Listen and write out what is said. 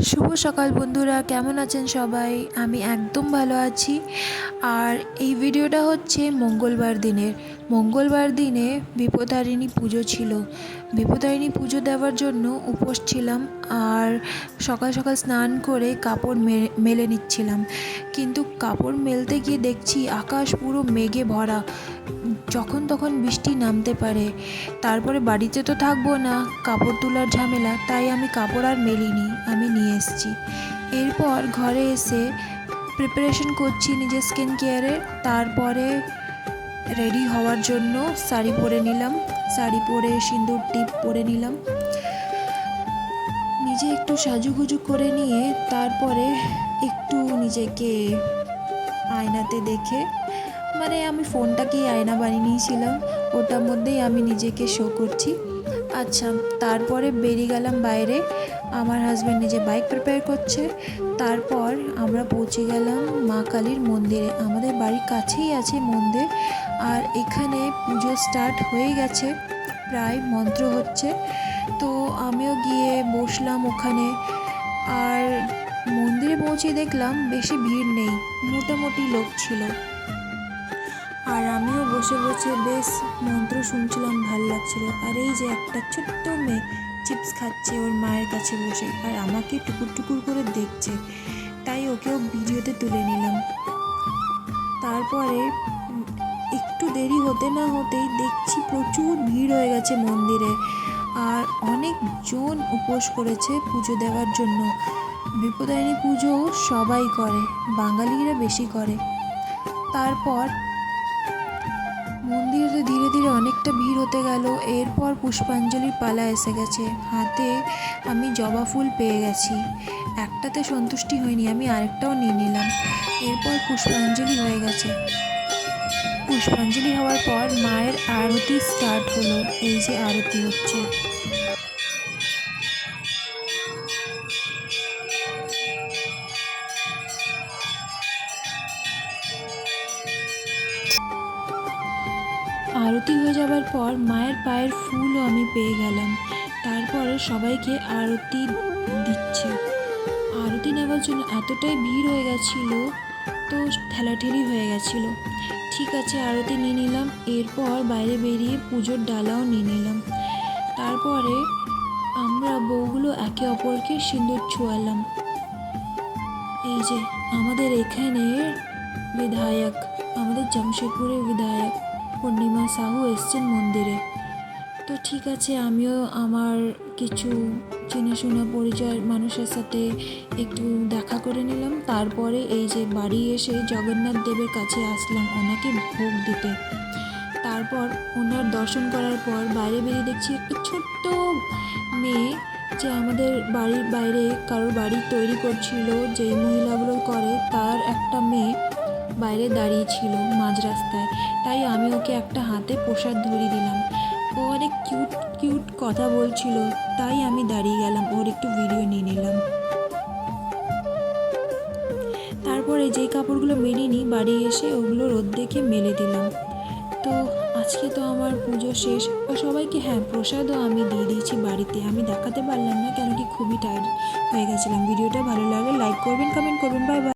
শুভ সকাল বন্ধুরা, কেমন আছেন সবাই? আমি একদম ভালো আছি। আর এই ভিডিওটা হচ্ছে মঙ্গলবার দিনে বিপত্তারিণী পুজো ছিল। বিপত্তারিণী পুজো দেওয়ার জন্য উপোস ছিলাম। আর সকাল সকাল স্নান করে কাপড় মেলে নিচ্ছিলাম, কিন্তু কাপড় মেলতে গিয়ে দেখছি আকাশ পুরো মেঘে ভরা, যখন তখন বৃষ্টি নামতে পারে। তারপরে বাড়িতে তো থাকবো না, কাপড় তোলার ঝামেলা, তাই আমি কাপড় আর মেলিনি, আমি নিয়ে এসেছি। এরপর ঘরে এসে প্রিপারেশন করছি নিজের স্কিন কেয়ারের। তারপরে রেডি হওয়ার জন্য শাড়ি পরে নিলাম, শাড়ি পরে সিঁদুর টিপ পরে নিলাম, নিজে একটু সাজুগুজু করে নিয়ে তারপরে একটু নিজেকে আয়নাতে দেখে, মানে আমি ফোনটাকেই আয়না বানিয়ে নিয়েছিলাম, ওটার মধ্যেই আমি নিজেকে শো করছি। আচ্ছা, তারপরে বেরিয়ে গেলাম বাইরে। আমার হাজব্যান্ড নিজে বাইক প্রিপেয়ার করছে। তারপর আমরা পৌঁছে গেলাম মা কালীর মন্দিরে। আমাদের বাড়ির কাছেই আছে মন্দির, আর এখানে পুজো স্টার্ট হয়ে গেছে, প্রায় মন্ত্র হচ্ছে। তো আমিও গিয়ে বসলাম ওখানে। আর মন্দিরে পৌঁছে দেখলাম বেশি ভিড় নেই, মোটামুটি লোক ছিল। আর আমিও বসে বসে বেশ মন্ত্র শুনছিলাম, ভাল লাগছিল। আর এই যে একটা ছোট্ট মেয়ে চিপস খাচ্ছে ওর মায়ের কাছে বসে, আর আমাকে টুকুর টুকুর করে দেখছে, তাই ওকেও ভিডিওতে তুলে নিলাম। তারপরে একটু দেরি হতে না হতেই দেখছি প্রচুর ভিড় হয়ে গেছে মন্দিরে, আর অনেকজন উপোস করেছে পুজো দেওয়ার জন্য। বিপত্তারিণী পুজো সবাই করে, বাঙালিরা বেশি করে। তারপর মন্দিরে ধীরে ধীরে অনেকটা ভিড় হতে গেল। এরপর পুষ্পাঞ্জলির পালা এসে গেছে। হাতে আমি জবা ফুল পেয়ে গেছি, একটাতে সন্তুষ্টি হয়নি, আমি আরেকটাও নিয়ে নিলাম। এরপর পুষ্পাঞ্জলি হয়ে গেছে। পুষ্পাঞ্জলি হওয়ার পর মায়ের আরতি স্টার্ট হলো। এই যে আরতি হচ্ছে। আরতি হয়ে যাবার পর মায়ের পায়ের ফুলও আমি পেয়ে গেলাম। তারপরে সবাইকে আরতি দিচ্ছে। আরতি নেওয়ার জন্য এতটাই ভিড় হয়ে গেছিল, তো ঠেলাঠেলি হয়ে গেছিল। ঠিক আছে, আরতি নিয়ে নিলাম। এরপর বাইরে বেরিয়ে পুজোর ডালাও নিয়ে নিলাম। তারপরে আমরা বউগুলো একে অপরকে সিঁদুর ছোঁয়ালাম। এই যে আমাদের এখানে বিধায়ক, আমাদের জামশেদপুরের বিধায়ক পূর্ণিমা সাহু এসছেন মন্দিরে। তো ঠিক আছে, আমিও আমার কিছু চেনাশোনা পরিচয়ের মানুষের সাথে একটু দেখা করে নিলাম। তারপরে এই যে বাড়ি এসে জগন্নাথ দেবের কাছে আসলাম ওনাকে ভোগ দিতে। তারপর ওনার দর্শন করার পর বাইরে বেরিয়ে দেখছি একটা ছোট্ট মেয়ে, যে আমাদের বাড়ির বাইরে কারোর বাড়ি তৈরি করছিল, যেই মহিলাগুলো করে, তার একটা মেয়ে বাইরে দাঁড়িয়ে ছিল মাঝ রাস্তায়। তাই আমি ওকে একটা হাতে প্রসাদ ধরিয়ে দিলাম। ও অনেক কিউট কিউট কথা বলছিল, তাই আমি দাঁড়িয়ে গেলাম, ওর একটু ভিডিও নিয়ে নিলাম। তারপরে যেই কাপড়গুলো মেলিনি বাড়ি এসে ওগুলো রোদ দেখে মেলে দিলাম। তো আজকে তো আমার পুজো শেষ। ও সবাইকে প্রসাদও আমি দিয়ে দিয়েছি বাড়িতে। আমি দেখাতে পারলাম না, কেন কি খুবই টায়ার্ড হয়ে গেছিলাম। ভিডিওটা ভালো লাগলে লাইক করবেন, কমেন্ট করবেন। Bye bye.